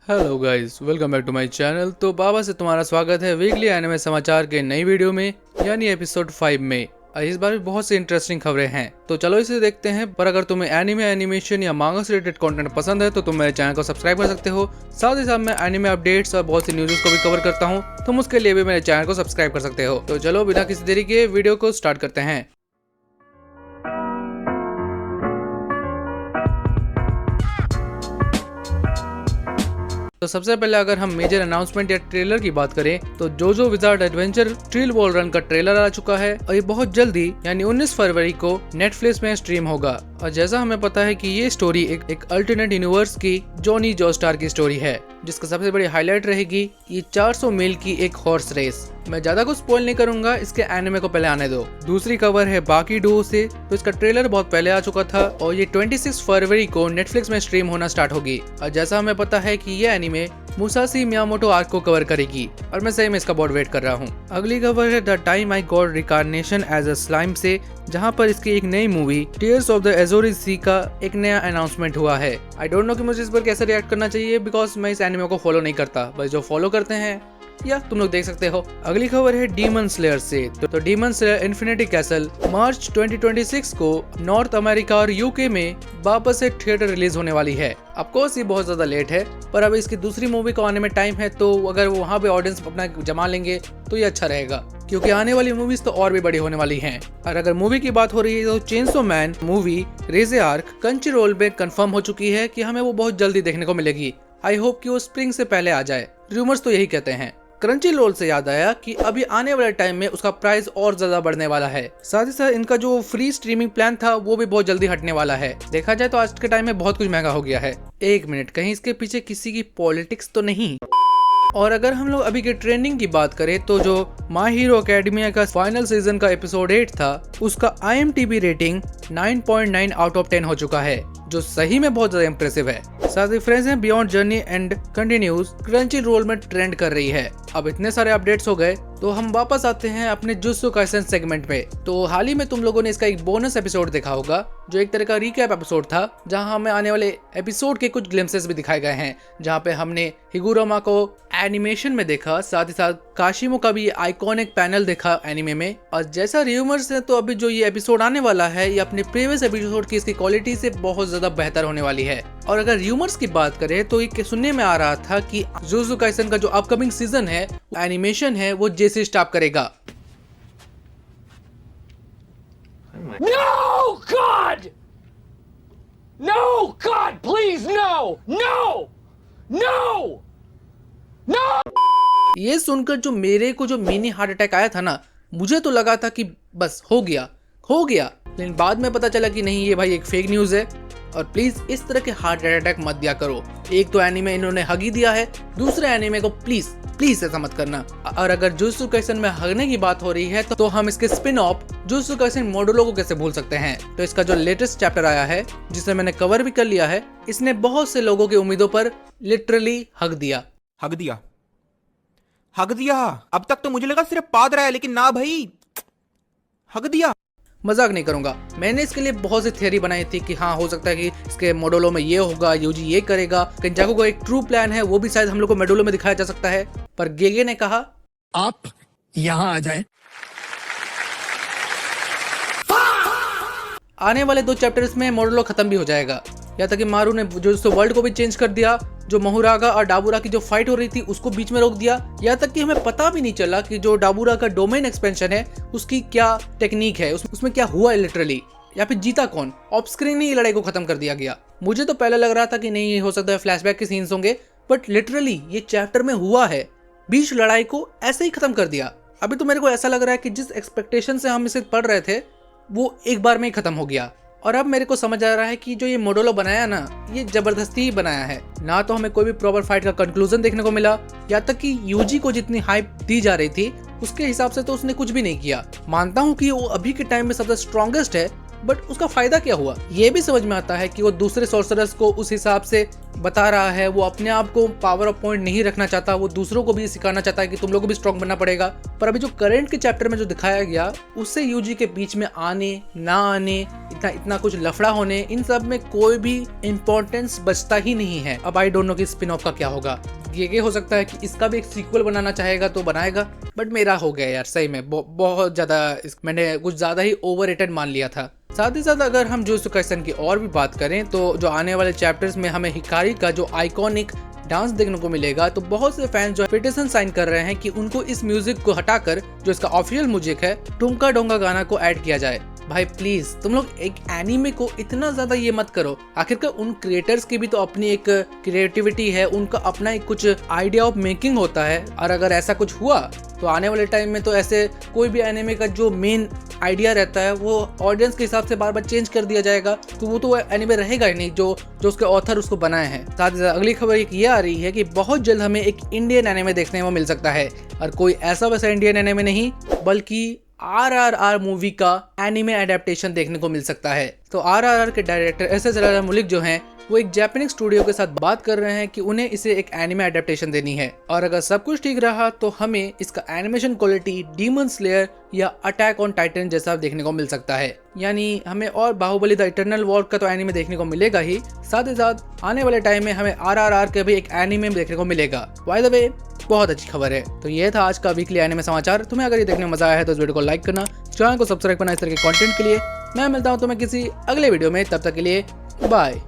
Hello guys, welcome back to my channel. तो बाबा से तुम्हारा स्वागत है वीकली एनिमे समाचार के नई वीडियो में, यानी एपिसोड 5 में। इस बार भी बहुत सी इंटरेस्टिंग खबरें हैं, तो चलो इसे देखते हैं। पर अगर तुम्हें एनिमे, एनिमेशन या मांगा से रिलेटेड कंटेंट पसंद है तो तुम मेरे चैनल को सब्सक्राइब कर सकते हो। साथ ही साथ मैं एनिमे अपडेट्स और बहुत सी न्यूज़ को भी कवर करता हूँ, तुम उसके लिए भी मेरे चैनल को सब्सक्राइब कर सकते हो। तो चलो बिना किसी देरी के वीडियो को स्टार्ट करते हैं। तो सबसे पहले अगर हम मेजर अनाउंसमेंट या ट्रेलर की बात करें तो जोजो विजार्ड एडवेंचर ट्रिल वॉल रन का ट्रेलर आ चुका है और ये बहुत जल्दी यानी 19 फरवरी को नेटफ्लिक्स में स्ट्रीम होगा। और जैसा हमें पता है कि ये स्टोरी एक अल्टरनेट यूनिवर्स की जॉनी जोस्टार की स्टोरी है, जिसका सबसे बड़ी हाईलाइट रहेगी ये 400 मील की एक हॉर्स रेस। मैं ज्यादा कुछ स्पॉइल नहीं करूंगा, इसके एनिमे को पहले आने दो। दूसरी खबर है बाकी डुओ से, तो इसका ट्रेलर बहुत पहले आ चुका था और ये 26 फरवरी को नेटफ्लिक्स में स्ट्रीम होना स्टार्ट होगी। और जैसा हमें पता है कि ये एनिमे मुसाशी मियामोटो आर्क को कवर करेगी और मैं सही में इसका बहुत वेट कर रहा हूँ। अगली खबर है the time I got reincarnation as a slime से, जहाँ पर इसकी एक नई movie tears of the azure sea का एक नया अनाउंसमेंट हुआ है। आई डोंट नो कि मुझे इस पर कैसे रिएक्ट करना चाहिए, बिकॉज मैं इस एनिमे को फॉलो नहीं करता, बस जो फॉलो करते हैं या तुम लोग देख सकते हो। अगली खबर है डीमन स्लेयर से, तो डीमन स्लेयर इन्फिनिटी कैसल मार्च 2026 को नॉर्थ अमेरिका और यूके में वापस से थिएटर रिलीज होने वाली है। ऑफकोर्स ये बहुत ज्यादा लेट है, पर अब इसकी दूसरी मूवी को आने में टाइम है, तो अगर वो वहाँ पे ऑडियंस अपना जमा लेंगे तो ये अच्छा रहेगा, क्योंकि आने वाली मूवीज तो और भी बड़ी होने वाली हैं। और अगर मूवी की बात हो रही है तो chainsaw man movie Reze arc Crunchyroll में कंफर्म हो चुकी है कि हमें वो बहुत जल्दी देखने को मिलेगी। आई होप कि वो स्प्रिंग से पहले आ जाए, रूमर्स तो यही कहते हैं। क्रंचीरोल से याद आया कि अभी आने वाले टाइम में उसका प्राइस और ज्यादा बढ़ने वाला है। साथ ही साथ इनका जो फ्री स्ट्रीमिंग प्लान था वो भी बहुत जल्दी हटने वाला है। देखा जाए तो आज के टाइम में बहुत कुछ महंगा हो गया है। एक मिनट, कहीं इसके पीछे किसी की पॉलिटिक्स तो नहीं? और अगर हम लोग अभी के ट्रेंडिंग की बात करें तो जो माय हीरो एकेडमिया का फाइनल सीजन का एपिसोड 8 था, उसका IMDb रेटिंग 9.9 आउट ऑफ 10 हो चुका है, जो सही में बहुत ज्यादा इंप्रेसिव है। साथ ही friends beyond journey end continues Crunchyroll में ट्रेंड कर रही है। अब इतने सारे अपडेट्स हो गए तो हम वापस आते हैं अपने जुत्सु काइसेन सेगमेंट में। तो हाल ही में तुम लोगों ने इसका एक बोनस एपिसोड देखा होगा, जो एक तरह का रिकैप एपिसोड था, जहां हमें आने वाले एपिसोड के कुछ ग्लिम्सेस भी दिखाए गए हैं, जहां पे हमने हिगुरामा को एनिमेशन में देखा, साथ ही साथ काशिमो का भी आइकॉनिक पैनल देखा एनिमे में। और जैसा रूमर्स है तो अभी जो ये एपिसोड आने वाला है ये अपने प्रीवियस एपिसोड की इसकी क्वालिटी से बहुत ज्यादा बेहतर होने वाली है। और अगर रूमर्स की बात करें तो ये सुनने में आ रहा था कि जुजुत्सु काइसेन का जो अपकमिंग सीजन है, एनिमेशन है, वो जेसी स्टॉप करेगा। No, God! No, God, please, no! No! No! No! ये सुनकर जो मेरे को जो मिनी हार्ट अटैक आया था ना, मुझे तो लगा था कि बस हो गया, लेकिन बाद में पता चला कि नहीं, ये भाई एक फेक न्यूज है। और प्लीज इस तरह के हार्ट अटैक मत दिया करो। एक तो एनीमे इन्होंने हग ही दिया है, दूसरे एनीमे को प्लीज ऐसा मत करना। और अगर जुजुत्सु काइसेन में हगने की बात हो रही है तो हम इसके spin off jujutsu Kaisen modulo को कैसे भूल सकते हैं। तो इसका जो लेटेस्ट चैप्टर आया है, जिसे मैंने कवर भी कर लिया है, इसने बहुत से लोगों की उम्मीदों पर लिटरली हग दिया। हक दिया। अब तक तो मुझे लगा सिर्फ पाद रहा है, लेकिन ना भाई, हक दिया। मजाक नहीं करूंगा, मैंने इसके लिए बहुत सी थियरी बनाई थी कि हाँ हो सकता है कि इसके मोडुलो में ये होगा, यूजी ये करेगा, कंजाकू का एक ट्रू प्लान है, वो भी शायद हम लोग को मोडुलो में दिखाया जा सकता है। पर गेगे ने कहा आप यहाँ आ जाएं। आने वाले 2 चैप्टर्स में मोडुलो खत्म भी हो जाएगा। या तक कि मारू ने जुजुत्सु वर्ल्ड को भी चेंज कर दिया, जो मोहुरागा और डाबुरा की जो फाइट हो रही थी उसको बीच में रोक दिया। यहाँ तक कि हमें पता भी नहीं चला कि जो डाबुरा का डोमेन एक्सपेंशन है उसकी क्या टेक्निक है, उसमें क्या हुआ है लिटरली, या फिर जीता कौन। ऑफ स्क्रीन ही लड़ाई को खत्म कर दिया गया। मुझे तो पहले लग रहा था कि नहीं, हो सकता है फ्लैशबैक के सीन्स होंगे, बट लिटरली ये चैप्टर में हुआ है। बीच लड़ाई को ऐसे ही खत्म कर दिया। अभी तो मेरे को ऐसा लग रहा है कि जिस एक्सपेक्टेशन से हम इसे पढ़ रहे थे वो एक बार में ही खत्म हो गया। और अब मेरे को समझ आ रहा है कि जो ये मोडुलो बनाया ना, ये जबरदस्ती ही बनाया है। ना तो हमें कोई भी प्रॉपर फाइट का कंक्लूजन देखने को मिला, या तक कि यूजी को जितनी हाइप दी जा रही थी उसके हिसाब से तो उसने कुछ भी नहीं किया। मानता हूँ कि वो अभी के टाइम में सबसे स्ट्रॉन्गेस्ट है, बट उसका फायदा क्या हुआ। ये भी समझ में आता है कि वो दूसरे सोर्सरर्स को उस हिसाब से बता रहा है, वो अपने आप को पावर ऑफ पॉइंट नहीं रखना चाहता, वो दूसरों को भी सिखाना चाहता है कि तुम लोगों को भी स्ट्रॉन्ग बनना पड़ेगा। पर अभी जो करंट के चैप्टर में जो दिखाया गया, उससे यूजी के बीच में आने ना आने, इतना कुछ लफड़ा होने, इन सब में कोई भी इंपॉर्टेंस बचता ही नहीं है। अब आई डोंट नो कि स्पिन ऑफ का क्या होगा। ये हो सकता है कि इसका भी एक सीक्वल बनाना चाहेगा तो बनाएगा, बट मेरा हो गया यार सही में बहुत ज्यादा, मैंने कुछ ज्यादा ही ओवररेटेड मान लिया था। साथ ही साथ अगर हम जुजुत्सु काइसेन की और भी बात करें तो जो आने वाले चैप्टर्स में हमें हिकारी का जो आइकॉनिक डांस देखने को मिलेगा, तो बहुत से फैंस जो पिटिशन साइन कर रहे हैं कि उनको इस म्यूजिक को हटाकर जो इसका ऑफिशियल म्यूजिक है टुंका डोंगा गाना को ऐड किया जाए। भाई प्लीज तुम लोग एक एनीमे को इतना ज्यादा ये मत करो। आखिरकार उन क्रिएटर्स की भी तो अपनी एक क्रिएटिविटी है, उनका अपना एक कुछ आइडिया ऑफ मेकिंग होता है। और अगर ऐसा कुछ हुआ तो आने वाले टाइम में तो ऐसे कोई भी एनीमे का जो मेन आइडिया रहता है वो ऑडियंस के हिसाब से बार बार चेंज कर दिया जाएगा, तो वो तो एनीमे रहेगा ही नहीं जो उसके ऑथर उसको बनाए हैं। साथ ही साथ अगली खबर एक ये आ रही है कि बहुत जल्द हमें एक इंडियन एनीमे देखने को मिल सकता है, और कोई ऐसा वैसा इंडियन एनीमे नहीं बल्कि RRR मूवी का एनिमे एडेप्टेशन देखने को मिल सकता है। तो RRR के डायरेक्टर SS राजामौली जो हैं, वो एक जापानीज स्टूडियो के साथ बात कर रहे हैं कि उन्हें इसे एक एनिमे एडेप्टेशन देनी है, और अगर सब कुछ ठीक रहा तो हमें इसका एनिमेशन क्वालिटी डीमन स्लेयर या अटैक ऑन टाइटन जैसा देखने को मिल सकता है। यानी हमें और बाहुबली द इटर्नल वॉर का तो एनिमे देखने को मिलेगा ही, साथ ही साथ आने वाले टाइम में हमें RRR के भी एक एनिमे देखने को मिलेगा। बाय द वे बहुत अच्छी खबर है। तो ये था आज का वीकली एनिमे समाचार। तुम्हें अगर ये देखने में मजा आया है तो इस वीडियो को लाइक करना, चैनल को सब्सक्राइब करना इस तरह के कंटेंट के लिए। मैं मिलता हूँ तुम्हें किसी अगले वीडियो में, तब तक के लिए बाय।